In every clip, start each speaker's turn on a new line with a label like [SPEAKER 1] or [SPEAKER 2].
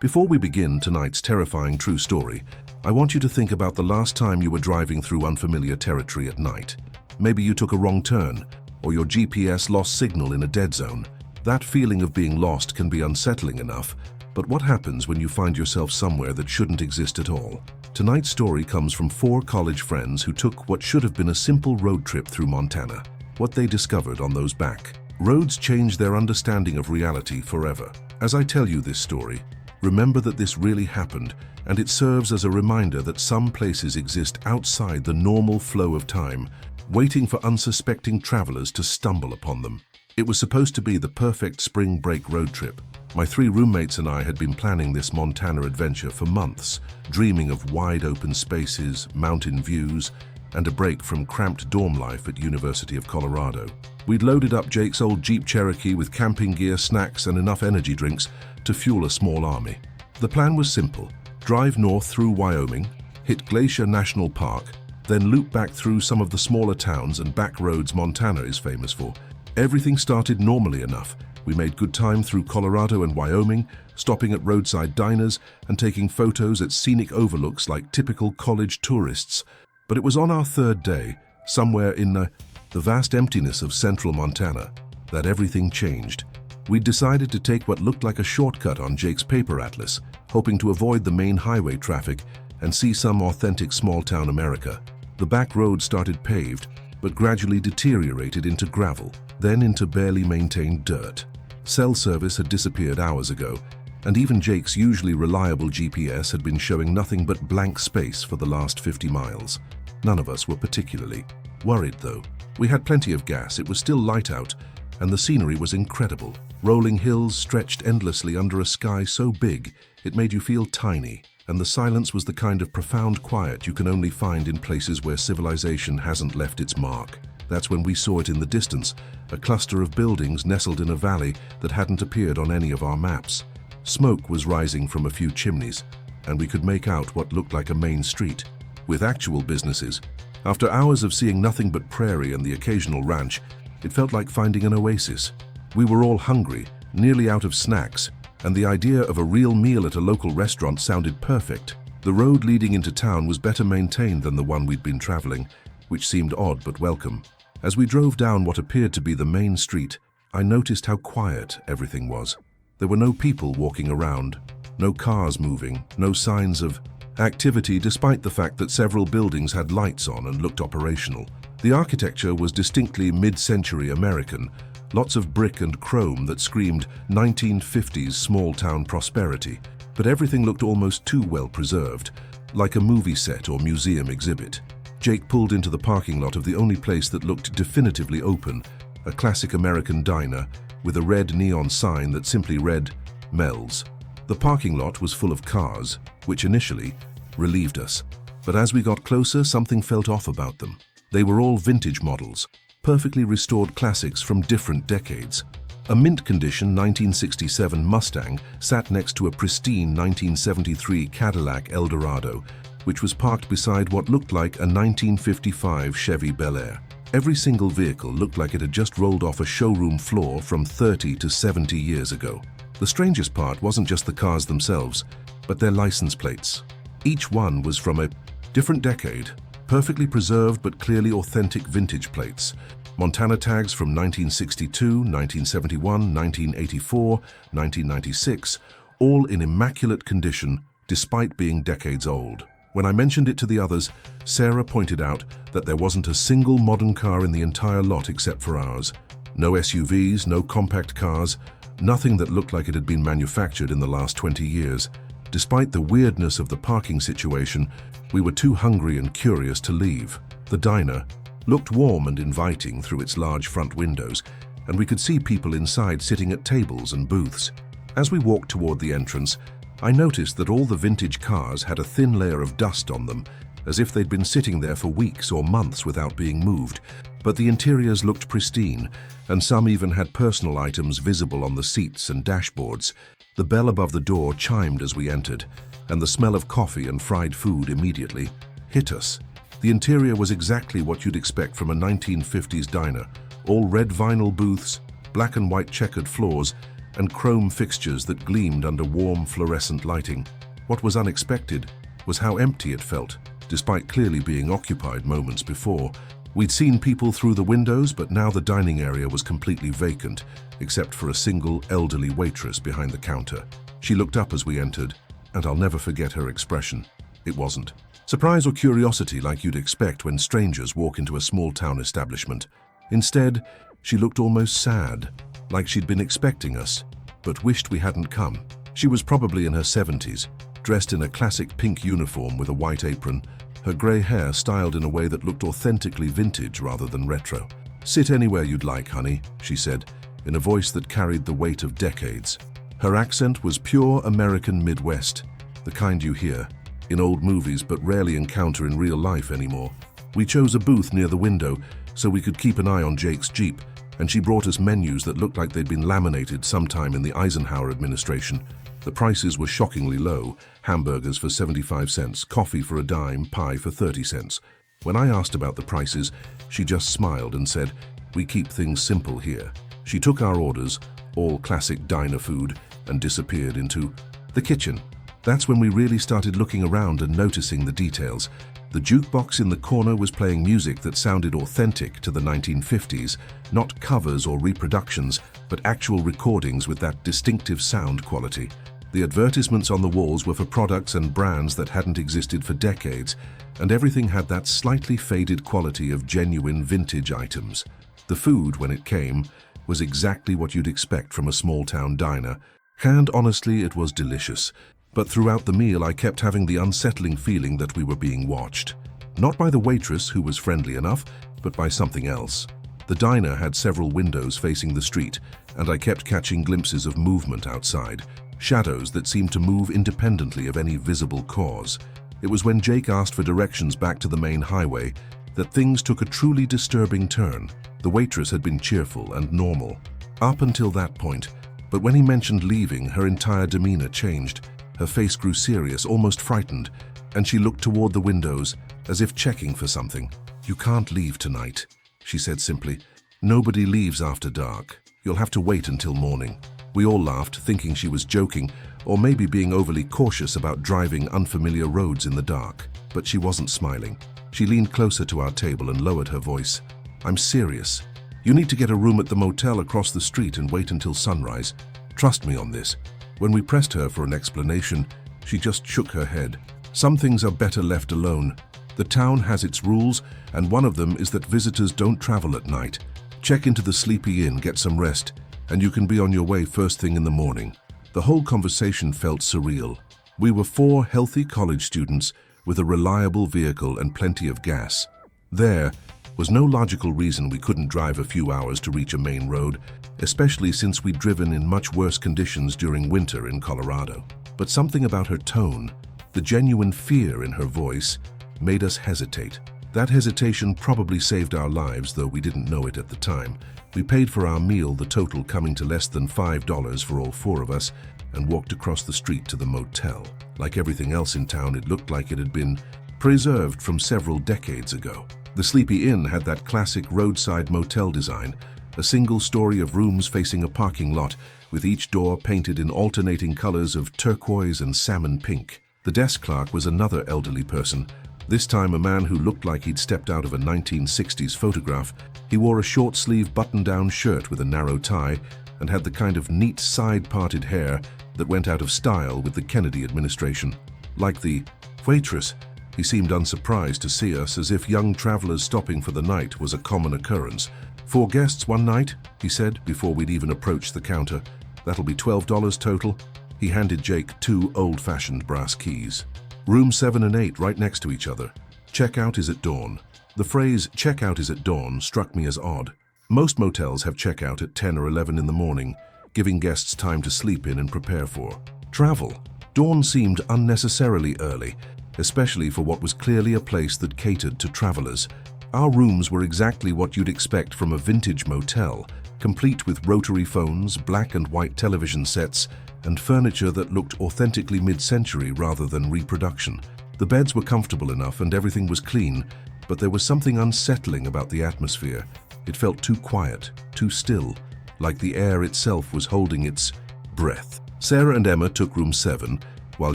[SPEAKER 1] Before we begin tonight's terrifying true story, I want you to think about the last time you were driving through unfamiliar territory at night. Maybe you took a wrong turn, or your GPS lost signal in a dead zone. That feeling of being lost can be unsettling enough, but what happens when you find yourself somewhere that shouldn't exist at all? Tonight's story comes from 4 college friends who took what should have been a simple road trip through Montana. What they discovered on those back roads changed their understanding of reality forever. As I tell you this story, remember that this really happened, and it serves as a reminder that some places exist outside the normal flow of time, waiting for unsuspecting travelers to stumble upon them. It was supposed to be the perfect spring break road trip. My 3 roommates and I had been planning this Montana adventure for months, dreaming of wide open spaces, mountain views, and a break from cramped dorm life at University of Colorado. We'd loaded up Jake's old Jeep Cherokee with camping gear, snacks, and enough energy drinks to fuel a small army. The plan was simple: drive north through Wyoming, hit Glacier National Park, then loop back through some of the smaller towns and back roads Montana is famous for. Everything started normally enough. We made good time through Colorado and Wyoming, stopping at roadside diners and taking photos at scenic overlooks like typical college tourists. But it was on our 3rd day, somewhere in the vast emptiness of central Montana, that everything changed. We'd decided to take what looked like a shortcut on Jake's paper atlas, hoping to avoid the main highway traffic and see some authentic small-town America. The back road started paved, but gradually deteriorated into gravel, then into barely maintained dirt. Cell service had disappeared hours ago, and even Jake's usually reliable GPS had been showing nothing but blank space for the last 50 miles. None of us were particularly worried, though. We had plenty of gas, it was still light out, and the scenery was incredible. Rolling hills stretched endlessly under a sky so big it made you feel tiny, and the silence was the kind of profound quiet you can only find in places where civilization hasn't left its mark. That's when we saw it in the distance, a cluster of buildings nestled in a valley that hadn't appeared on any of our maps. Smoke was rising from a few chimneys, and we could make out what looked like a main street, with actual businesses. After hours of seeing nothing but prairie and the occasional ranch, it felt like finding an oasis. We were all hungry, nearly out of snacks, and the idea of a real meal at a local restaurant sounded perfect. The road leading into town was better maintained than the one we'd been traveling, which seemed odd but welcome. As we drove down what appeared to be the main street, I noticed how quiet everything was. There were no people walking around, no cars moving, no signs of activity, despite the fact that several buildings had lights on and looked operational. The architecture was distinctly mid-century American, lots of brick and chrome that screamed 1950s small-town prosperity, but everything looked almost too well preserved, like a movie set or museum exhibit. Jake pulled into the parking lot of the only place that looked definitively open, a classic American diner with a red neon sign that simply read, Mel's. The parking lot was full of cars, which initially relieved us, but as we got closer, something felt off about them. They were all vintage models, perfectly restored classics from different decades. A mint-condition 1967 Mustang sat next to a pristine 1973 Cadillac Eldorado, which was parked beside what looked like a 1955 Chevy Bel Air. Every single vehicle looked like it had just rolled off a showroom floor from 30 to 70 years ago. The strangest part wasn't just the cars themselves, but their license plates. Each one was from a different decade, perfectly preserved but clearly authentic vintage plates. Montana tags from 1962, 1971, 1984, 1996, all in immaculate condition despite being decades old. When I mentioned it to the others, Sarah pointed out that there wasn't a single modern car in the entire lot except for ours. No SUVs, no compact cars, nothing that looked like it had been manufactured in the last 20 years. Despite the weirdness of the parking situation, we were too hungry and curious to leave. The diner looked warm and inviting through its large front windows, and we could see people inside sitting at tables and booths. As we walked toward the entrance, I noticed that all the vintage cars had a thin layer of dust on them, as if they'd been sitting there for weeks or months without being moved. But the interiors looked pristine, and some even had personal items visible on the seats and dashboards. The bell above the door chimed as we entered, and the smell of coffee and fried food immediately hit us. The interior was exactly what you'd expect from a 1950s diner, all red vinyl booths, black and white checkered floors, and chrome fixtures that gleamed under warm fluorescent lighting. What was unexpected was how empty it felt, despite clearly being occupied moments before. We'd seen people through the windows, but now the dining area was completely vacant, except for a single elderly waitress behind the counter. She looked up as we entered, and I'll never forget her expression. It wasn't surprise or curiosity like you'd expect when strangers walk into a small-town establishment. Instead, she looked almost sad, like she'd been expecting us, but wished we hadn't come. She was probably in her 70s, dressed in a classic pink uniform with a white apron, her grey hair styled in a way that looked authentically vintage rather than retro. "Sit anywhere you'd like, honey," she said, in a voice that carried the weight of decades. Her accent was pure American Midwest, the kind you hear in old movies but rarely encounter in real life anymore. We chose a booth near the window so we could keep an eye on Jake's Jeep, and she brought us menus that looked like they'd been laminated sometime in the Eisenhower administration. The prices were shockingly low: hamburgers for 75 cents, coffee for a dime, pie for 30 cents. When I asked about the prices, she just smiled and said, "We keep things simple here." She took our orders, all classic diner food, and disappeared into the kitchen. That's when we really started looking around and noticing the details. The jukebox in the corner was playing music that sounded authentic to the 1950s, not covers or reproductions, but actual recordings with that distinctive sound quality. The advertisements on the walls were for products and brands that hadn't existed for decades, and everything had that slightly faded quality of genuine vintage items. The food, when it came, was exactly what you'd expect from a small-town diner, and honestly, it was delicious. But throughout the meal, I kept having the unsettling feeling that we were being watched. Not by the waitress, who was friendly enough, but by something else. The diner had several windows facing the street, and I kept catching glimpses of movement outside, shadows that seemed to move independently of any visible cause. It was when Jake asked for directions back to the main highway that things took a truly disturbing turn. The waitress had been cheerful and normal up until that point, but when he mentioned leaving, her entire demeanor changed. Her face grew serious, almost frightened, and she looked toward the windows as if checking for something. "You can't leave tonight," she said simply. "Nobody leaves after dark. You'll have to wait until morning." We all laughed, thinking she was joking, or maybe being overly cautious about driving unfamiliar roads in the dark. But she wasn't smiling. She leaned closer to our table and lowered her voice. "I'm serious. You need to get a room at the motel across the street and wait until sunrise. Trust me on this." When we pressed her for an explanation, she just shook her head. "Some things are better left alone. The town has its rules, and one of them is that visitors don't travel at night. Check into the Sleepy Inn, get some rest, and you can be on your way first thing in the morning." The whole conversation felt surreal. We were 4 healthy college students with a reliable vehicle and plenty of gas. There was no logical reason we couldn't drive a few hours to reach a main road, especially since we'd driven in much worse conditions during winter in Colorado. But something about her tone, the genuine fear in her voice, made us hesitate. That hesitation probably saved our lives, though we didn't know it at the time. We paid for our meal, the total coming to less than $5 for all 4 of us, and walked across the street to the motel. Like everything else in town, it looked like it had been preserved from several decades ago. The Sleepy Inn had that classic roadside motel design, a single story of rooms facing a parking lot, with each door painted in alternating colors of turquoise and salmon pink. The desk clerk was another elderly person, this time a man who looked like he'd stepped out of a 1960s photograph. He wore a short-sleeve button-down shirt with a narrow tie and had the kind of neat side-parted hair that went out of style with the Kennedy administration. Like the waitress, he seemed unsurprised to see us, as if young travelers stopping for the night was a common occurrence. "4 guests one night," he said before we'd even approached the counter. "That'll be $12 total." He handed Jake 2 old-fashioned brass keys. "Room 7 and 8 right next to each other. Checkout is at dawn." The phrase "checkout is at dawn" struck me as odd. Most motels have checkout at 10 or 11 in the morning, giving guests time to sleep in and prepare for travel. Dawn seemed unnecessarily early, especially for what was clearly a place that catered to travelers. Our rooms were exactly what you'd expect from a vintage motel, complete with rotary phones, black and white television sets, and furniture that looked authentically mid-century rather than reproduction. The beds were comfortable enough and everything was clean, but there was something unsettling about the atmosphere. It felt too quiet, too still, like the air itself was holding its breath. Sarah and Emma took room 7, while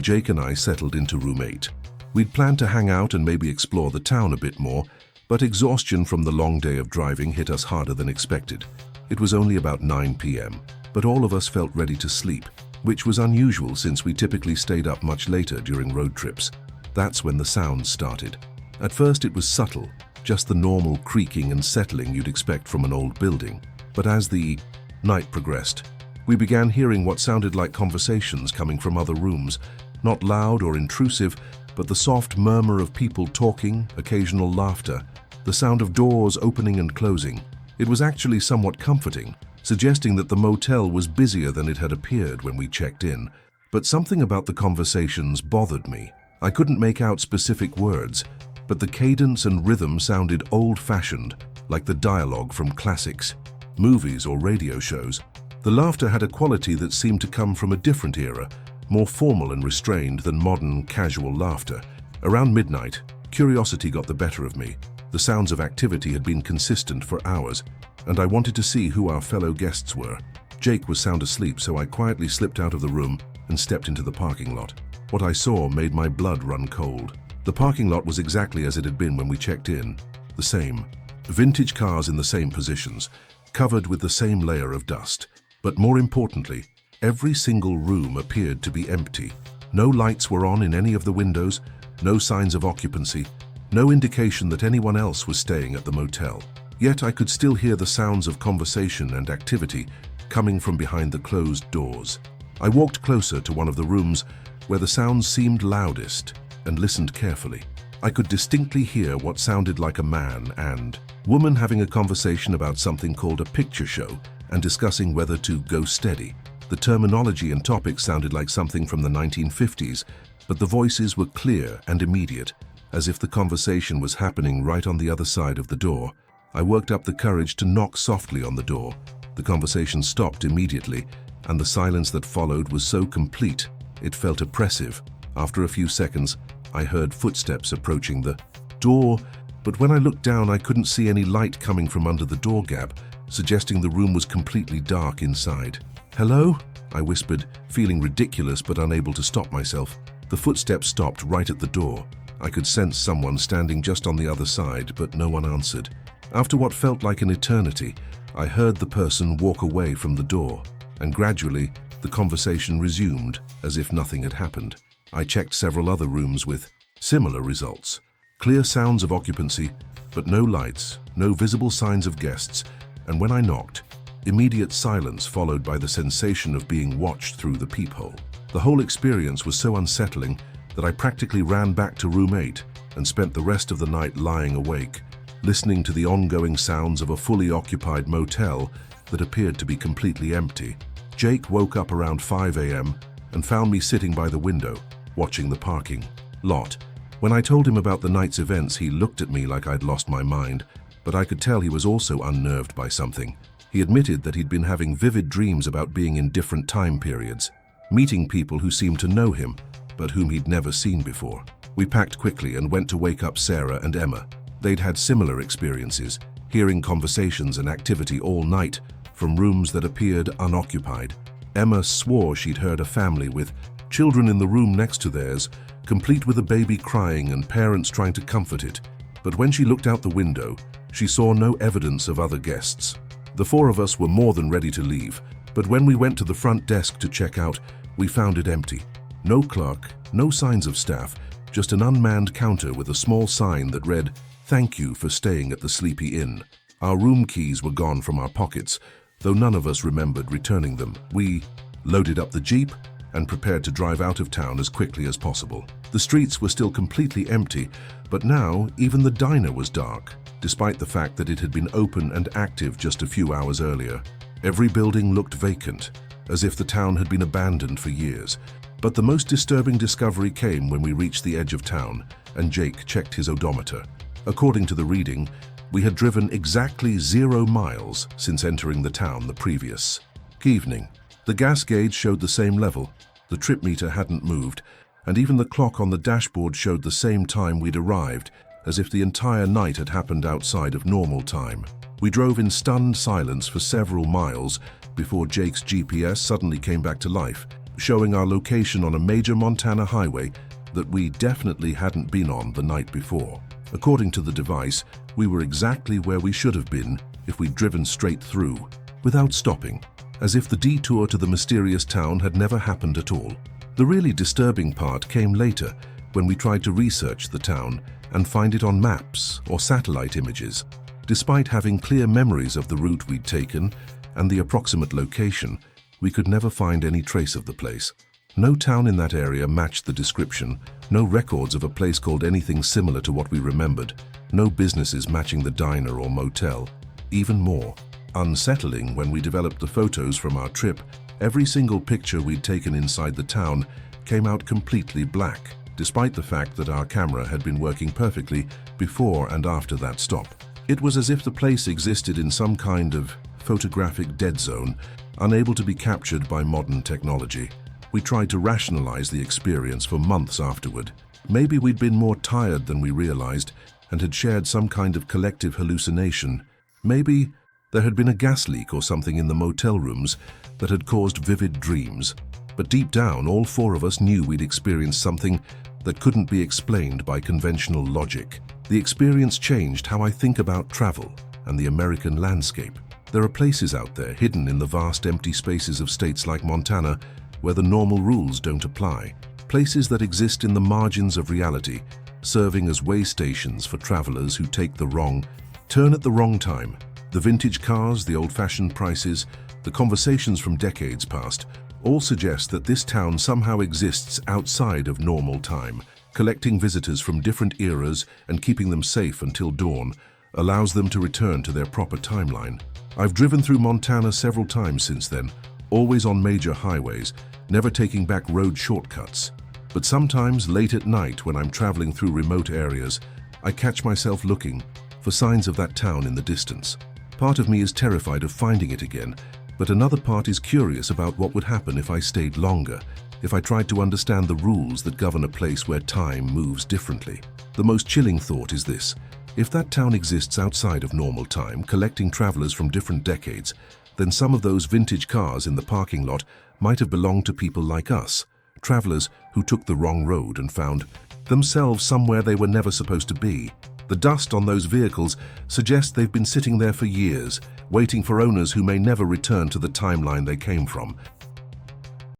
[SPEAKER 1] Jake and I settled into room 8. We'd planned to hang out and maybe explore the town a bit more, but exhaustion from the long day of driving hit us harder than expected. It was only about 9 p.m., but all of us felt ready to sleep, which was unusual since we typically stayed up much later during road trips. That's when the sounds started. At first it was subtle, just the normal creaking and settling you'd expect from an old building. But as the night progressed, we began hearing what sounded like conversations coming from other rooms, not loud or intrusive, but the soft murmur of people talking, occasional laughter, the sound of doors opening and closing. It was actually somewhat comforting, suggesting that the motel was busier than it had appeared when we checked in. But something about the conversations bothered me. I couldn't make out specific words, but the cadence and rhythm sounded old-fashioned, like the dialogue from classics, movies or radio shows. The laughter had a quality that seemed to come from a different era, more formal and restrained than modern, casual laughter. Around midnight, curiosity got the better of me. The sounds of activity had been consistent for hours, and I wanted to see who our fellow guests were. Jake was sound asleep, so I quietly slipped out of the room and stepped into the parking lot. What I saw made my blood run cold. The parking lot was exactly as it had been when we checked in. The same. Vintage cars in the same positions, covered with the same layer of dust. But more importantly, every single room appeared to be empty. No lights were on in any of the windows, no signs of occupancy, no indication that anyone else was staying at the motel. Yet I could still hear the sounds of conversation and activity coming from behind the closed doors. I walked closer to one of the rooms where the sounds seemed loudest and listened carefully. I could distinctly hear what sounded like a man and woman having a conversation about something called a picture show and discussing whether to go steady. The terminology and topics sounded like something from the 1950s, but the voices were clear and immediate, as if the conversation was happening right on the other side of the door. I worked up the courage to knock softly on the door. The conversation stopped immediately, and the silence that followed was so complete, it felt oppressive. After a few seconds, I heard footsteps approaching the door, but when I looked down, I couldn't see any light coming from under the door gap, suggesting the room was completely dark inside. "Hello?" I whispered, feeling ridiculous but unable to stop myself. The footsteps stopped right at the door. I could sense someone standing just on the other side, but no one answered. After what felt like an eternity, I heard the person walk away from the door, and gradually, the conversation resumed as if nothing had happened. I checked several other rooms with similar results. Clear sounds of occupancy, but no lights, no visible signs of guests, and when I knocked, immediate silence followed by the sensation of being watched through the peephole. The whole experience was so unsettling that I practically ran back to room 8 and spent the rest of the night lying awake, listening to the ongoing sounds of a fully occupied motel that appeared to be completely empty. Jake woke up around 5 a.m. and found me sitting by the window, watching the parking lot. When I told him about the night's events, he looked at me like I'd lost my mind, but I could tell he was also unnerved by something. He admitted that he'd been having vivid dreams about being in different time periods, meeting people who seemed to know him, but whom he'd never seen before. We packed quickly and went to wake up Sarah and Emma. They'd had similar experiences, hearing conversations and activity all night from rooms that appeared unoccupied. Emma swore she'd heard a family with children in the room next to theirs, complete with a baby crying and parents trying to comfort it. But when she looked out the window, she saw no evidence of other guests. The four of us were more than ready to leave, but when we went to the front desk to check out, we found it empty. No clerk, no signs of staff, just an unmanned counter with a small sign that read, "Thank you for staying at the Sleepy Inn." Our room keys were gone from our pockets, though none of us remembered returning them. We loaded up the Jeep and prepared to drive out of town as quickly as possible. The streets were still completely empty, but now even the diner was dark, despite the fact that it had been open and active just a few hours earlier. Every building looked vacant, as if the town had been abandoned for years. But the most disturbing discovery came when we reached the edge of town, and Jake checked his odometer. According to the reading, we had driven exactly 0 miles since entering the town the previous evening. The gas gauge showed the same level, the trip meter hadn't moved, and even the clock on the dashboard showed the same time we'd arrived, as if the entire night had happened outside of normal time. We drove in stunned silence for several miles before Jake's GPS suddenly came back to life, showing our location on a major Montana highway that we definitely hadn't been on the night before. According to the device, we were exactly where we should have been if we'd driven straight through, without stopping, as if the detour to the mysterious town had never happened at all. The really disturbing part came later, when we tried to research the town and find it on maps or satellite images. Despite having clear memories of the route we'd taken and the approximate location, we could never find any trace of the place. No town in that area matched the description, no records of a place called anything similar to what we remembered, no businesses matching the diner or motel. Even more unsettling, when we developed the photos from our trip, every single picture we'd taken inside the town came out completely black, despite the fact that our camera had been working perfectly before and after that stop. It was as if the place existed in some kind of photographic dead zone, unable to be captured by modern technology. We tried to rationalize the experience for months afterward. Maybe we'd been more tired than we realized and had shared some kind of collective hallucination. Maybe there had been a gas leak or something in the motel rooms that had caused vivid dreams. But deep down, all four of us knew we'd experienced something that couldn't be explained by conventional logic. The experience changed how I think about travel and the American landscape. There are places out there hidden in the vast empty spaces of states like Montana where the normal rules don't apply. Places that exist in the margins of reality, serving as way stations for travelers who take the wrong turn at the wrong time. The vintage cars, the old-fashioned prices, the conversations from decades past, all suggest that this town somehow exists outside of normal time. Collecting visitors from different eras and keeping them safe until dawn allows them to return to their proper timeline. I've driven through Montana several times since then, always on major highways, never taking back road shortcuts. But sometimes late at night, when I'm traveling through remote areas, I catch myself looking for signs of that town in the distance. Part of me is terrified of finding it again, but another part is curious about what would happen if I stayed longer, if I tried to understand the rules that govern a place where time moves differently. The most chilling thought is this: if that town exists outside of normal time, collecting travelers from different decades, then some of those vintage cars in the parking lot might have belonged to people like us, travelers who took the wrong road and found themselves somewhere they were never supposed to be. The dust on those vehicles suggests they've been sitting there for years, waiting for owners who may never return to the timeline they came from.